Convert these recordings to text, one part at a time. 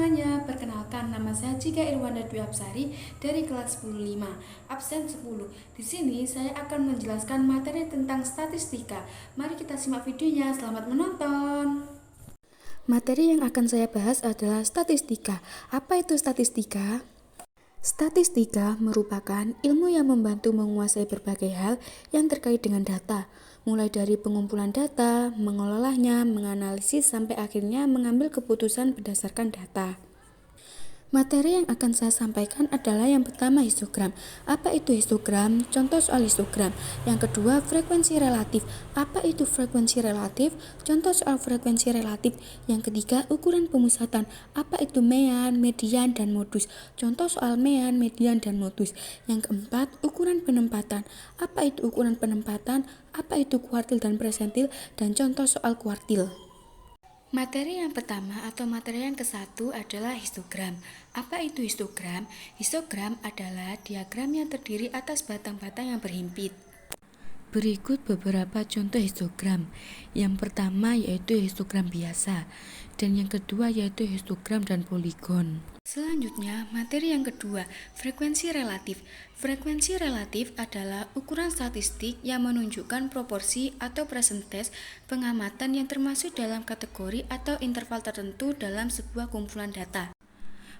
semuanya, perkenalkan nama saya Cika Irwanda Dwi Apsari dari kelas 10-5, absen 10. Di sini saya akan menjelaskan materi tentang statistika. Mari kita simak videonya, selamat menonton. Materi yang akan saya bahas adalah statistika. Apa itu statistika? Statistika merupakan ilmu yang membantu menguasai berbagai hal yang terkait dengan data, mulai dari pengumpulan data, mengelolanya, menganalisis, sampai akhirnya mengambil keputusan berdasarkan data. Materi yang akan saya sampaikan adalah yang pertama histogram. Apa itu histogram? Contoh soal histogram. Yang kedua frekuensi relatif. Apa itu frekuensi relatif? Contoh soal frekuensi relatif. Yang ketiga ukuran pemusatan. Apa itu mean, median, dan modus? Contoh soal mean, median, dan modus. Yang keempat ukuran penempatan. Apa itu ukuran penempatan? Apa itu kuartil dan persentil? Dan contoh soal kuartil. Materi yang pertama atau materi yang ke-1 adalah histogram. Apa itu histogram? Histogram adalah diagram yang terdiri atas batang-batang yang berhimpit. Berikut beberapa contoh histogram. Yang pertama yaitu histogram biasa, dan yang kedua yaitu histogram dan poligon. Selanjutnya, materi yang kedua, frekuensi relatif. Frekuensi relatif adalah ukuran statistik yang menunjukkan proporsi atau persentase pengamatan yang termasuk dalam kategori atau interval tertentu dalam sebuah kumpulan data.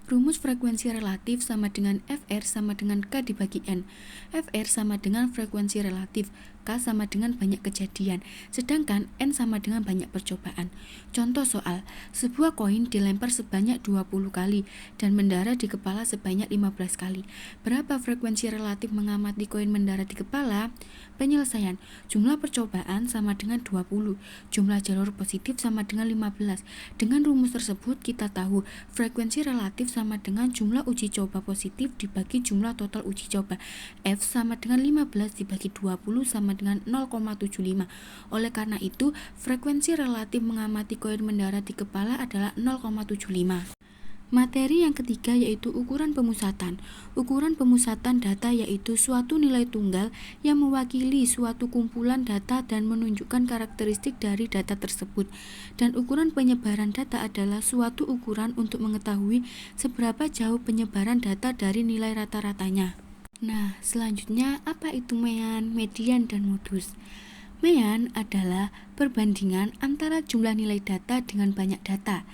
Rumus frekuensi relatif sama dengan Fr sama dengan K dibagi N. Fr sama dengan frekuensi relatif, K sama dengan banyak kejadian, sedangkan N sama dengan banyak percobaan. Contoh soal, sebuah koin dilempar sebanyak 20 kali dan mendarat di kepala sebanyak 15 kali. Berapa frekuensi relatif mengamati koin mendarat di kepala? Penyelesaian, jumlah percobaan sama dengan 20, jumlah jalur positif sama dengan 15. Dengan rumus tersebut kita tahu frekuensi relatif sama dengan jumlah uji coba positif dibagi jumlah total uji coba. F sama dengan 15 dibagi 20 sama dengan 0,75. Oleh karena itu, frekuensi relatif mengamati koin mendarat di kepala adalah 0,75. Materi yang ketiga yaitu ukuran pemusatan. Ukuran pemusatan data yaitu suatu nilai tunggal yang mewakili suatu kumpulan data dan menunjukkan karakteristik dari data tersebut. Dan ukuran penyebaran data adalah suatu ukuran untuk mengetahui seberapa jauh penyebaran data dari nilai rata-ratanya. Nah, selanjutnya apa itu mean, median, dan modus? Mean adalah perbandingan antara jumlah nilai data dengan banyak data.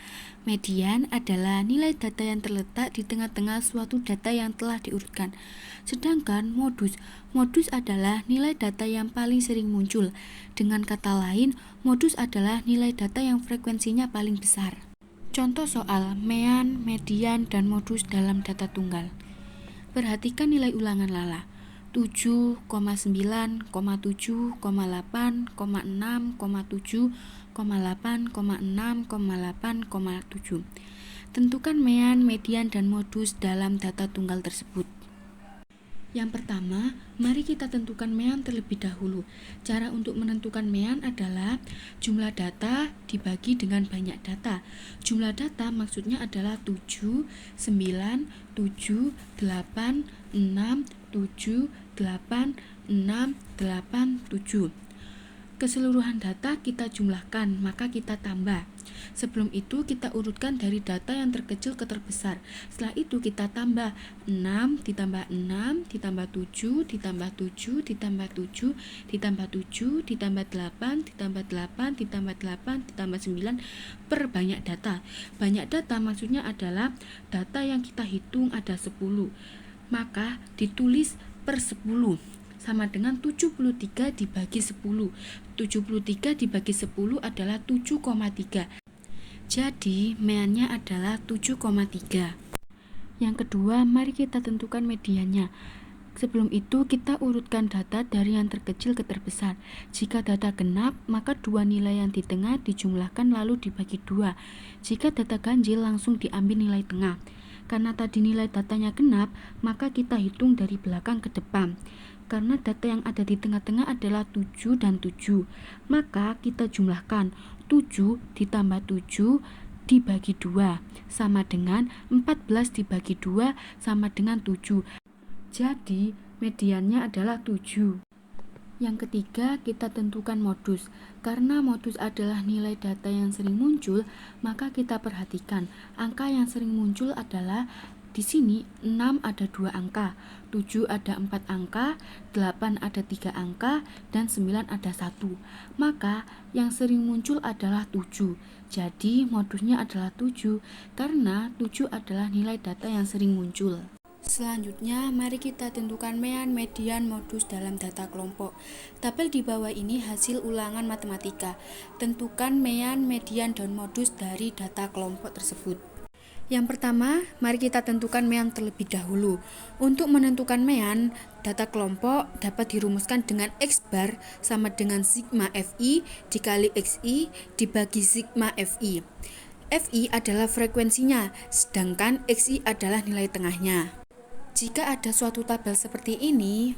Median adalah nilai data yang terletak di tengah-tengah suatu data yang telah diurutkan. Sedangkan modus adalah nilai data yang paling sering muncul. Dengan kata lain, modus adalah nilai data yang frekuensinya paling besar. Contoh soal mean, median, dan modus dalam data tunggal. Perhatikan nilai ulangan Lala. 7,9, 7,8, 6,7, 8,6, 8,7. Tentukan mean, median, dan modus dalam data tunggal tersebut. Yang pertama, mari kita tentukan mean terlebih dahulu. Cara untuk menentukan mean adalah jumlah data dibagi dengan banyak data. Jumlah data maksudnya adalah 7, 9, 7, 8, 6, 7, 8, 6, 8, 7. Keseluruhan data kita jumlahkan, maka kita tambah. Sebelum itu kita urutkan dari data yang terkecil ke terbesar. Setelah itu kita tambah 6 ditambah 6 ditambah 7 ditambah 7 ditambah 7 ditambah 7 ditambah 8 ditambah 8 ditambah 8 ditambah 9 per banyak data. Banyak data maksudnya adalah data yang kita hitung ada 10. Maka ditulis per 10 sama dengan 73 dibagi 10. 73 dibagi 10 adalah 7,3. Jadi meannya adalah 7,3. Yang kedua, mari kita tentukan mediannya. Sebelum itu kita urutkan data dari yang terkecil ke terbesar. Jika data genap, maka dua nilai yang di tengah dijumlahkan lalu dibagi 2. Jika data ganjil langsung diambil nilai tengah. Karena tadi nilai datanya genap, maka kita hitung dari belakang ke depan. Karena data yang ada di tengah-tengah adalah 7 dan 7, maka kita jumlahkan 7 ditambah 7 dibagi 2 sama dengan 14 dibagi 2 sama dengan 7. Jadi mediannya adalah 7. Yang ketiga, kita tentukan modus. Karena modus adalah nilai data yang sering muncul, maka kita perhatikan angka yang sering muncul adalah di sini 6 ada 2 angka, 7 ada 4 angka, 8 ada 3 angka, dan 9 ada 1. Maka yang sering muncul adalah 7. Jadi modusnya adalah 7 karena 7 adalah nilai data yang sering muncul. Selanjutnya, mari kita tentukan mean, median, modus dalam data kelompok. Tabel di bawah ini hasil ulangan matematika. Tentukan mean, median, dan modus dari data kelompok tersebut. Yang pertama, mari kita tentukan mean terlebih dahulu. Untuk menentukan mean, data kelompok dapat dirumuskan dengan X bar sama dengan sigma Fi dikali Xi dibagi sigma Fi. Fi adalah frekuensinya, sedangkan Xi adalah nilai tengahnya. Jika ada suatu tabel seperti ini,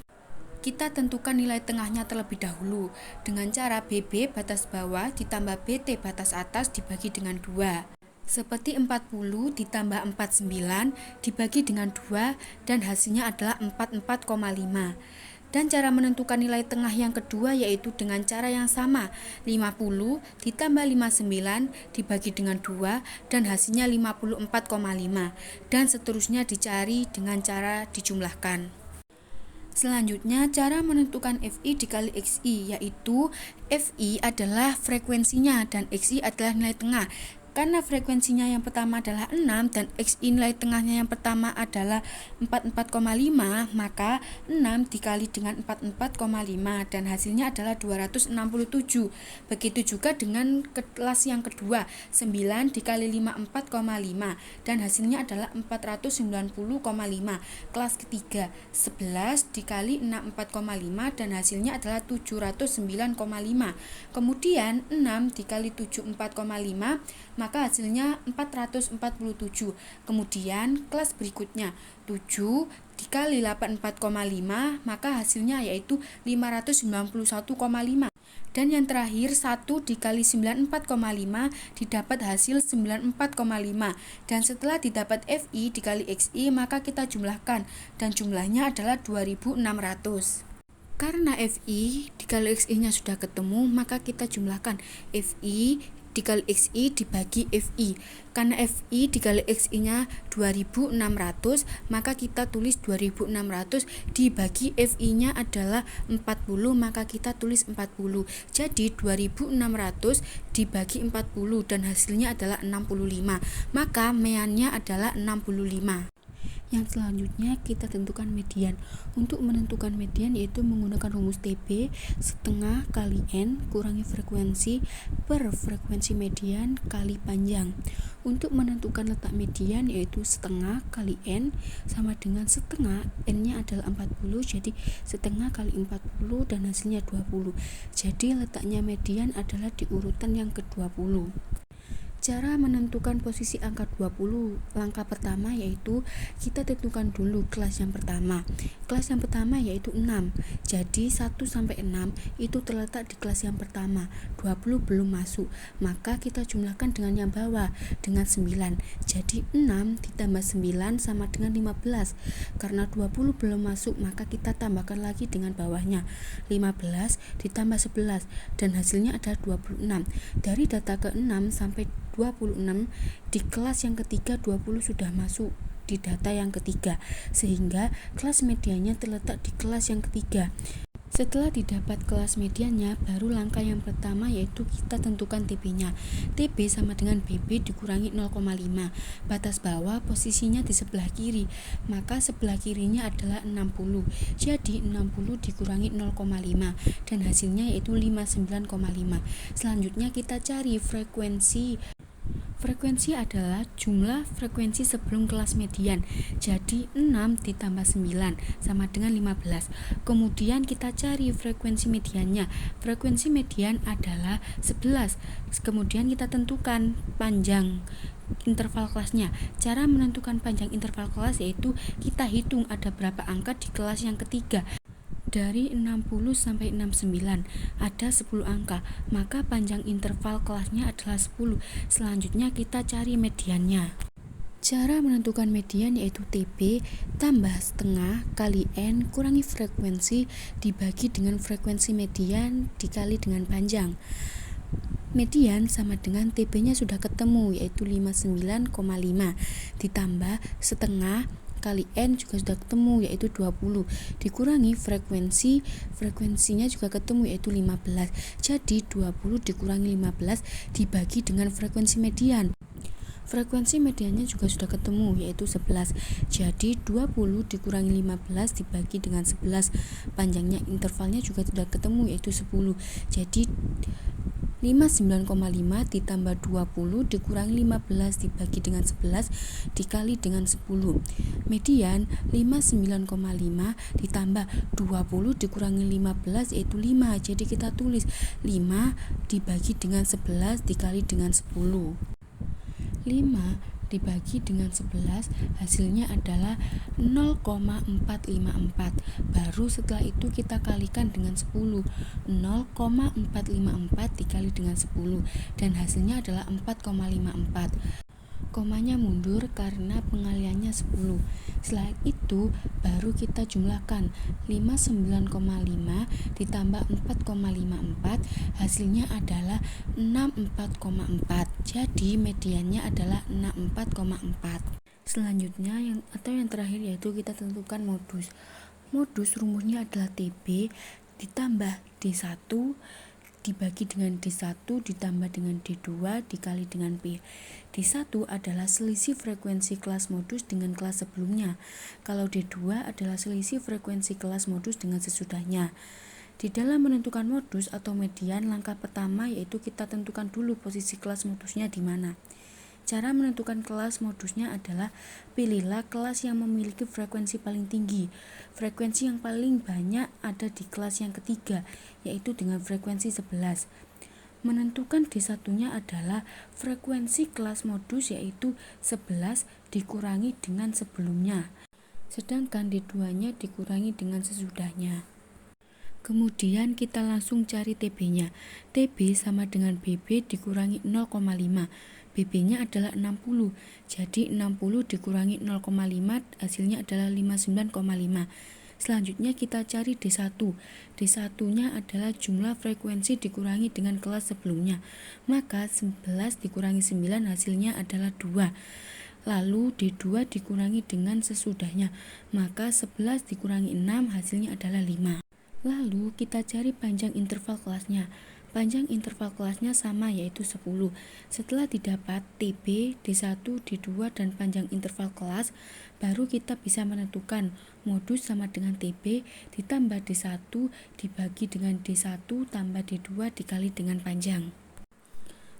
kita tentukan nilai tengahnya terlebih dahulu dengan cara BB batas bawah ditambah BT batas atas dibagi dengan 2. Seperti 40 ditambah 49 dibagi dengan 2 dan hasilnya adalah 44,5. Dan cara menentukan nilai tengah yang kedua yaitu dengan cara yang sama, 50 ditambah 59 dibagi dengan 2 dan hasilnya 54,5 dan seterusnya dicari dengan cara dijumlahkan. Selanjutnya, cara menentukan Fi dikali Xi yaitu Fi adalah frekuensinya dan Xi adalah nilai tengah. Karena frekuensinya yang pertama adalah 6 dan Xi nilai tengahnya yang pertama adalah 44,5, maka 6 dikali dengan 44,5 dan hasilnya adalah 267. Begitu juga dengan kelas yang kedua, 9 dikali 54,5 dan hasilnya adalah 490,5. Kelas ketiga, 11 dikali 64,5 dan hasilnya adalah 709,5. Kemudian 6 dikali 74,5 maka hasilnya 447. Kemudian kelas berikutnya 7 dikali 84,5 maka hasilnya yaitu 591,5. Dan yang terakhir 1 dikali 94,5 didapat hasil 94,5. Dan setelah didapat Fi dikali Xi maka kita jumlahkan dan jumlahnya adalah 2600. Karena Fi dikali Xi nya sudah ketemu maka kita jumlahkan Fi dikali Xi dibagi Fi. Karena Fi dikali Xi nya 2600 maka kita tulis 2600 dibagi Fi nya adalah 40 maka kita tulis 40. Jadi 2600 dibagi 40 dan hasilnya adalah 65. Maka meannya adalah 65. Yang selanjutnya kita tentukan median. Untuk menentukan median yaitu menggunakan rumus TB setengah kali N kurangi frekuensi per frekuensi median kali panjang. Untuk menentukan letak median yaitu setengah kali N sama dengan setengah, N-nya adalah 40, jadi setengah kali 40 dan hasilnya 20. Jadi letaknya median adalah di urutan yang ke-20. Cara menentukan posisi angka 20. Langkah pertama yaitu kita tentukan dulu kelas yang pertama. Kelas yang pertama yaitu 6. Jadi 1 sampai 6 itu terletak di kelas yang pertama. 20 belum masuk. Maka kita jumlahkan dengan yang bawah dengan 9. Jadi 6 ditambah 9 sama dengan 15. Karena 20 belum masuk maka kita tambahkan lagi dengan bawahnya. 15 ditambah 11 dan hasilnya adalah 26. Dari data ke-6 sampai 26 di kelas yang ketiga 20 sudah masuk di data yang ketiga sehingga kelas mediannya terletak di kelas yang ketiga. Setelah didapat kelas mediannya, baru langkah yang pertama yaitu kita tentukan TB-nya. TB sama dengan BB dikurangi 0,5. Batas bawah posisinya di sebelah kiri, maka sebelah kirinya adalah 60. Jadi 60 dikurangi 0,5 dan hasilnya yaitu 59,5. Selanjutnya kita cari frekuensi. Frekuensi adalah jumlah frekuensi sebelum kelas median. Jadi 6 ditambah 9 sama dengan 15. Kemudian kita cari frekuensi mediannya. Frekuensi median adalah 11. Kemudian kita tentukan panjang interval kelasnya. Cara menentukan panjang interval kelas yaitu kita hitung ada berapa angka di kelas yang ketiga. Dari 60 sampai 69 ada 10 angka, maka panjang interval kelasnya adalah 10. Selanjutnya kita cari mediannya. Cara menentukan median yaitu TB tambah setengah kali N kurangi frekuensi dibagi dengan frekuensi median dikali dengan panjang. Median sama dengan TB-nya sudah ketemu yaitu 59,5 ditambah setengah kali N juga sudah ketemu yaitu 20 dikurangi frekuensinya juga ketemu yaitu 15. Jadi 20 dikurangi 15 dibagi dengan frekuensi median. Frekuensi mediannya juga sudah ketemu yaitu 11. Jadi 20 dikurangi 15 dibagi dengan 11. Panjangnya intervalnya juga sudah ketemu yaitu 10. Jadi 59,5 ditambah 20 dikurangi 15 dibagi dengan 11 dikali dengan 10. Median 59,5 ditambah 20 dikurangi 15 yaitu 5. Jadi kita tulis 5 dibagi dengan 11 dikali dengan 10. 5 dibagi dengan 11 hasilnya adalah 0,454. Baru setelah itu kita kalikan dengan 10. 0,454 dikali dengan 10 dan hasilnya adalah 4,54. Komanya mundur karena pengaliannya 10. Setelah itu baru kita jumlahkan 59,5 ditambah 4,54 hasilnya adalah 64,4. Jadi mediannya adalah 64,4. Selanjutnya yang terakhir yaitu kita tentukan modus. Modus rumusnya adalah TB ditambah D1 dibagi dengan D1 ditambah dengan D2 dikali dengan P. D1 adalah selisih frekuensi kelas modus dengan kelas sebelumnya. Kalau D2 adalah selisih frekuensi kelas modus dengan sesudahnya. Di dalam menentukan modus atau median, langkah pertama yaitu kita tentukan dulu posisi kelas modusnya di mana. Cara menentukan kelas modusnya adalah pilihlah kelas yang memiliki frekuensi paling tinggi. Frekuensi yang paling banyak ada di kelas yang ketiga, yaitu dengan frekuensi 11. Menentukan D1-nya adalah frekuensi kelas modus yaitu 11 dikurangi dengan sebelumnya, sedangkan D2-nya dikurangi dengan sesudahnya. Kemudian kita langsung cari TB-nya. TB sama dengan BB dikurangi 0,5. BB-nya adalah 60. Jadi 60 dikurangi 0,5 hasilnya adalah 59,5. Selanjutnya kita cari D1. D1-nya adalah jumlah frekuensi dikurangi dengan kelas sebelumnya. Maka 11 dikurangi 9 hasilnya adalah 2. Lalu D2 dikurangi dengan sesudahnya. Maka 11 dikurangi 6 hasilnya adalah 5. Lalu kita cari panjang interval kelasnya. Panjang interval kelasnya sama yaitu 10. Setelah didapat TB, D1, D2 dan panjang interval kelas, baru kita bisa menentukan modus sama dengan TB ditambah D1 dibagi dengan D1 tambah D2 dikali dengan panjang.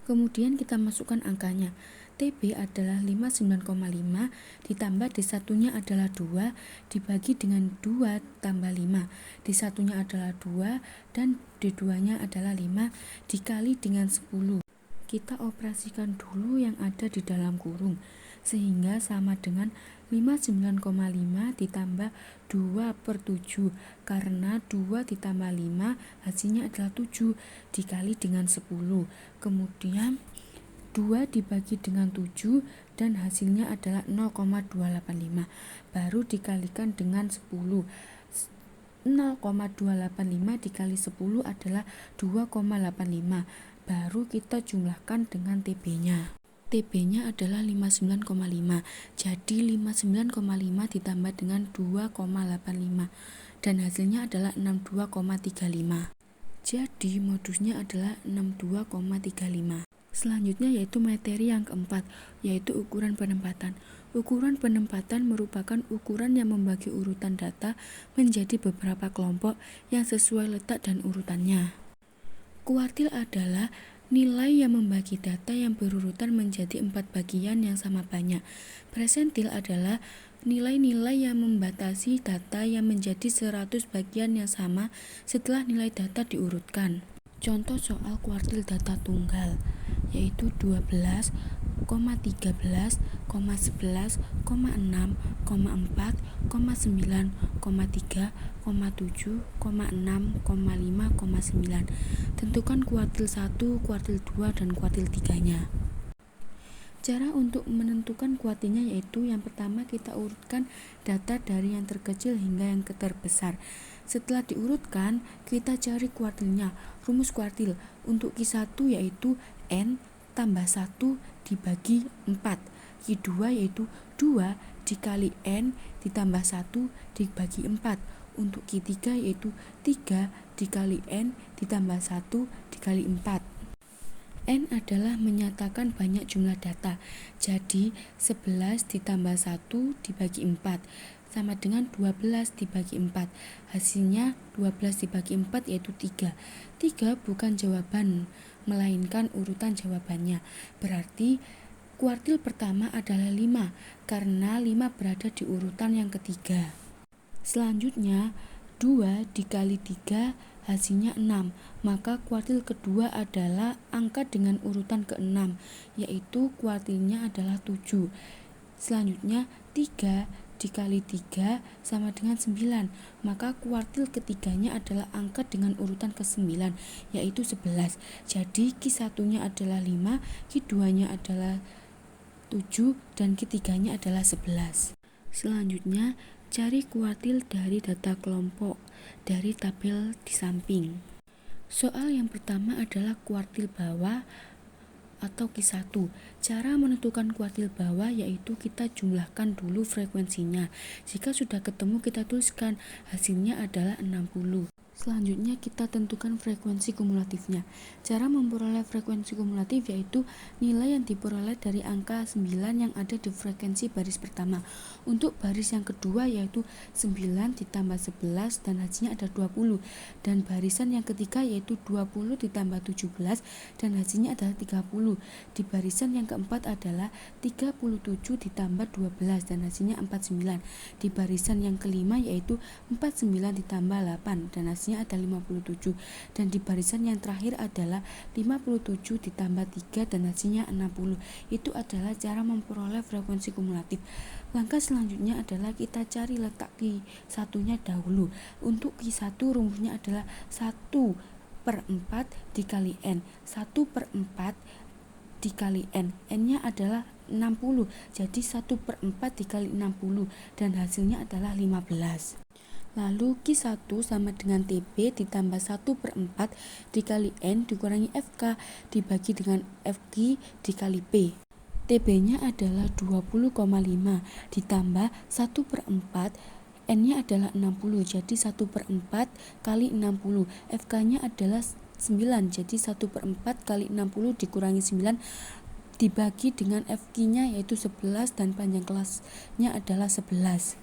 Kemudian kita masukkan angkanya. TB adalah 59,5 ditambah D1-nya adalah 2 dibagi dengan 2 tambah 5. D1-nya adalah 2 dan D2-nya adalah 5 dikali dengan 10. Kita operasikan dulu yang ada di dalam kurung sehingga sama dengan 59,5 ditambah 2/7 karena 2 ditambah 5 hasilnya adalah 7 dikali dengan 10. Kemudian 2 dibagi dengan 7 dan hasilnya adalah 0,285. Baru dikalikan dengan 10. 0,285 dikali 10 adalah 2,85. Baru kita jumlahkan dengan TB-nya. TB-nya adalah 59,5. Jadi 59,5 ditambah dengan 2,85 dan hasilnya adalah 62,35. Jadi modusnya adalah 62,35. Selanjutnya yaitu materi yang keempat, yaitu ukuran penempatan. Ukuran penempatan merupakan ukuran yang membagi urutan data menjadi beberapa kelompok yang sesuai letak dan urutannya. Kuartil adalah nilai yang membagi data yang berurutan menjadi 4 bagian yang sama banyak. Persentil adalah nilai-nilai yang membatasi data yang menjadi 100 bagian yang sama setelah nilai data diurutkan. Contoh soal kuartil data tunggal yaitu 12, 13, 11, 6, 4, 9, 3, 7, 6, 5, 9. Tentukan kuartil 1, kuartil 2, dan kuartil 3-nya. Cara untuk menentukan kuartilnya yaitu yang pertama kita urutkan data dari yang terkecil hingga yang terbesar. Setelah diurutkan, kita cari kuartilnya. Rumus kuartil untuk Q1 yaitu N tambah 1 dibagi 4. Q2 yaitu 2 dikali N ditambah 1 dibagi 4. Untuk Q3 yaitu 3 dikali N ditambah 1 dikali 4. N adalah menyatakan banyak jumlah data, jadi 11 ditambah 1 dibagi 4 sama dengan 12 dibagi 4. Hasilnya 12 dibagi 4 yaitu 3. 3 bukan jawaban, melainkan urutan jawabannya. Berarti kuartil pertama adalah 5, karena 5 berada di urutan yang ketiga. Selanjutnya 2 dikali 3 hasilnya 6, maka kuartil kedua adalah angka dengan urutan ke-6, yaitu kuartilnya adalah 7. Selanjutnya 3 dikali 3 sama dengan 9, maka kuartil ketiganya adalah angka dengan urutan ke-9, yaitu 11. Jadi Q1 nya adalah 5, Q2 nya adalah 7, dan Q3 nya adalah 11. Selanjutnya cari kuartil dari data kelompok dari tabel di samping. Soal yang pertama adalah kuartil bawah atau Q1. Cara menentukan kuartil bawah yaitu kita jumlahkan dulu frekuensinya. Jika sudah ketemu kita tuliskan, hasilnya adalah 60. Selanjutnya kita tentukan frekuensi kumulatifnya. Cara memperoleh frekuensi kumulatif yaitu nilai yang diperoleh dari angka 9 yang ada di frekuensi baris pertama. Untuk baris yang kedua yaitu 9 ditambah 11 dan hasilnya ada 20. Dan barisan yang ketiga yaitu 20 ditambah 17 dan hasilnya adalah 30. Di barisan yang keempat adalah 37 ditambah 12 dan hasilnya 49. Di barisan yang kelima yaitu 49 ditambah 8 dan hasilnya ada 57, dan di barisan yang terakhir adalah 57 ditambah 3 dan hasilnya 60. Itu adalah cara memperoleh frekuensi kumulatif. Langkah selanjutnya adalah kita cari letak Q1 nya dahulu. Untuk Q1 rumusnya adalah 1/4 dikali N. 1/4 dikali N, N nya adalah 60, jadi 1/4 dikali 60 dan hasilnya adalah 15. Lalu Q1 sama dengan TB ditambah 1/4 dikali N dikurangi FK dibagi dengan FQ dikali P. TB nya adalah 20,5 ditambah 1/4, N nya adalah 60, jadi 1/4 kali 60. FK nya adalah 9, jadi 1/4 kali 60 dikurangi 9 dibagi dengan FQ nya yaitu 11 dan panjang kelasnya adalah 11.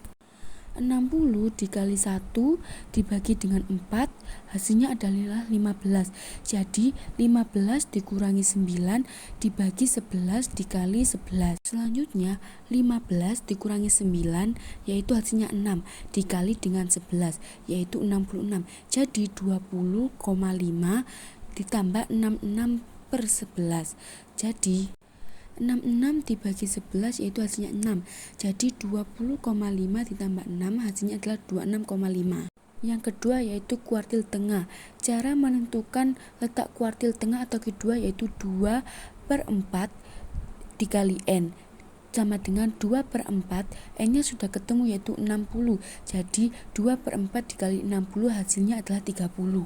60 dikali 1 dibagi dengan 4 hasilnya adalah 15, jadi 15 dikurangi 9 dibagi 11 dikali 11. Selanjutnya 15 dikurangi 9 yaitu hasilnya 6 dikali dengan 11 yaitu 66, jadi 20,5 ditambah 66/11, jadi 66 dibagi 11 yaitu hasilnya 6, jadi 20,5 ditambah 6 hasilnya adalah 26,5. Yang kedua yaitu kuartil tengah. Cara menentukan letak kuartil tengah atau Q2 yaitu 2/4 dikali N sama dengan 2/4, N nya sudah ketemu yaitu 60, jadi 2/4 dikali 60 hasilnya adalah 30.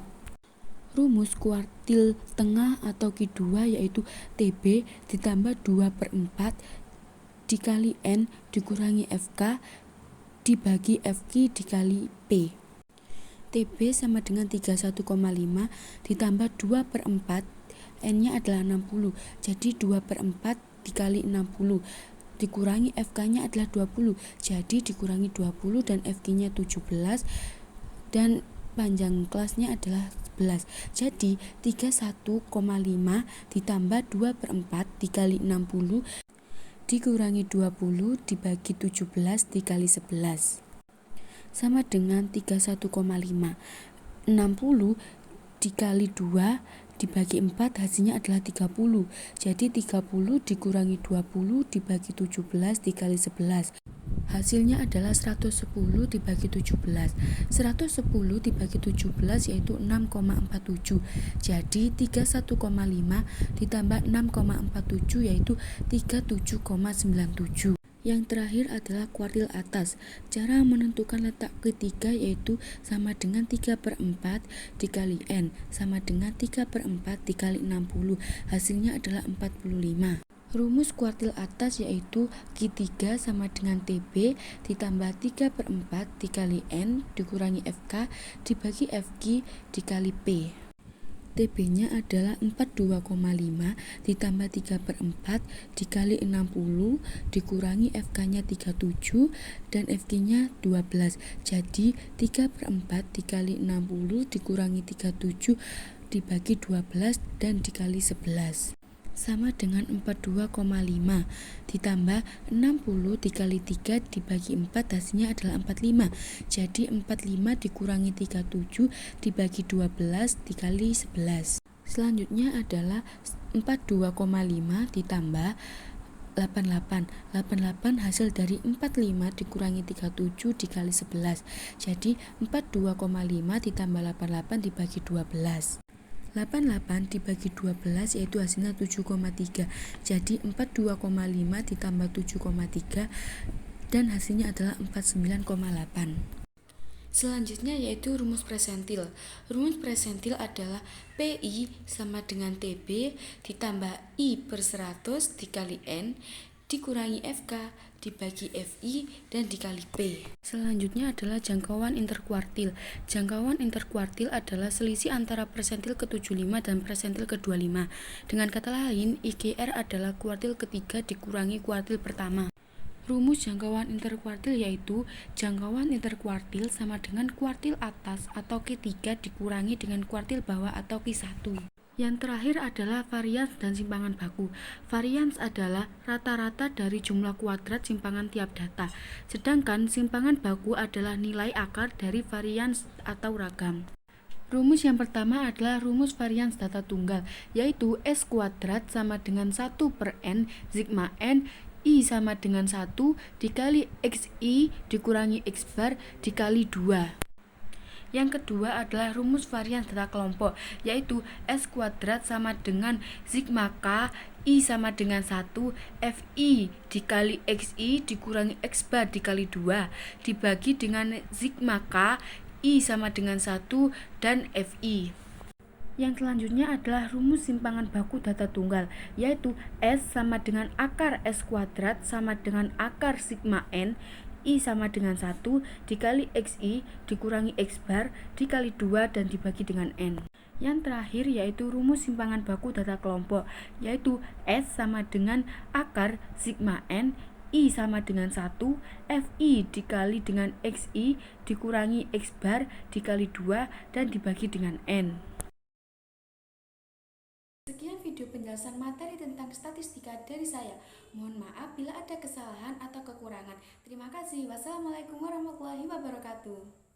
Rumus kuartil tengah atau Q2 yaitu TB ditambah 2/4 dikali N dikurangi FK dibagi FQ dikali P. TB sama dengan 31,5 ditambah 2/4, N nya adalah 60, jadi 2/4 dikali 60 dikurangi FK nya adalah 20, jadi dikurangi 20 dan FQ nya 17 dan panjang kelasnya adalah 11, jadi 31,5 ditambah 2/4 dikali 60 dikurangi 20 dibagi 17 dikali 11 sama dengan 31,5. 60 dikali 2 dibagi 4 hasilnya adalah 30, jadi 30 dikurangi 20 dibagi 17 dikali 11 Hasilnya adalah 110 dibagi 17. 110 dibagi 17 yaitu 6,47. Jadi 31,5 ditambah 6,47 yaitu 37,97. Yang terakhir adalah kuartil atas. Cara menentukan letak ketiga yaitu sama dengan 3/4 dikali N sama dengan 3/4 dikali 60. Hasilnya adalah 45. Rumus kuartil atas yaitu Q3 sama dengan TB ditambah 3/4 dikali N dikurangi FK dibagi FQ dikali P. TB-nya adalah 42,5 ditambah 3/4 dikali 60 dikurangi FK-nya 37 dan FQ-nya 12. Jadi 3/4 dikali 60 dikurangi 37 dibagi 12 dan dikali 11. Sama dengan 42,5 ditambah 60 dikali 3 dibagi 4 hasilnya adalah 45. Jadi 45 dikurangi 37 dibagi 12 dikali 11. Selanjutnya adalah 42,5 ditambah 88. 88 hasil dari 45 dikurangi 37 dikali 11. Jadi 42,5 ditambah 88 dibagi 12. 88 dibagi 12 yaitu hasilnya 7,3. Jadi 42,5 ditambah 7,3 dan hasilnya adalah 49,8. Selanjutnya yaitu rumus presentil. Rumus presentil adalah PI sama dengan TB ditambah I per 100 dikali N dikurangi FK dibagi FI dan dikali P. Selanjutnya adalah jangkauan interkuartil. Jangkauan interkuartil adalah selisih antara persentil ke-75 dan persentil ke-25. Dengan kata lain, IGR adalah kuartil ketiga dikurangi kuartil pertama. Rumus jangkauan interkuartil yaitu jangkauan interkuartil sama dengan kuartil atas atau Q3 dikurangi dengan kuartil bawah atau Q1. Yang terakhir adalah varians dan simpangan baku. Varians adalah rata-rata dari jumlah kuadrat simpangan tiap data. Sedangkan simpangan baku adalah nilai akar dari varians atau ragam. Rumus yang pertama adalah rumus varians data tunggal, yaitu S kuadrat sama dengan 1 per N sigma N I sama dengan 1 dikali XI dikurangi X bar dikali 2. Yang kedua adalah rumus varians data kelompok, yaitu S kuadrat sama dengan sigma K I sama dengan 1 Fi dikali Xi dikurangi X bar dikali 2 dibagi dengan sigma K I sama dengan 1 dan Fi. Yang selanjutnya adalah rumus simpangan baku data tunggal, yaitu S sama dengan akar S kuadrat sama dengan akar sigma N I sama dengan 1 dikali Xi dikurangi X bar dikali 2 dan dibagi dengan N. Yang terakhir yaitu rumus simpangan baku data kelompok, yaitu S sama dengan akar sigma N I sama dengan 1 Fi dikali dengan Xi dikurangi X bar dikali 2 dan dibagi dengan N. Sekian video penjelasan materi tentang statistika dari saya. Mohon maaf bila ada kesalahan atau kekurangan. Terima kasih. Wassalamualaikum warahmatullahi wabarakatuh.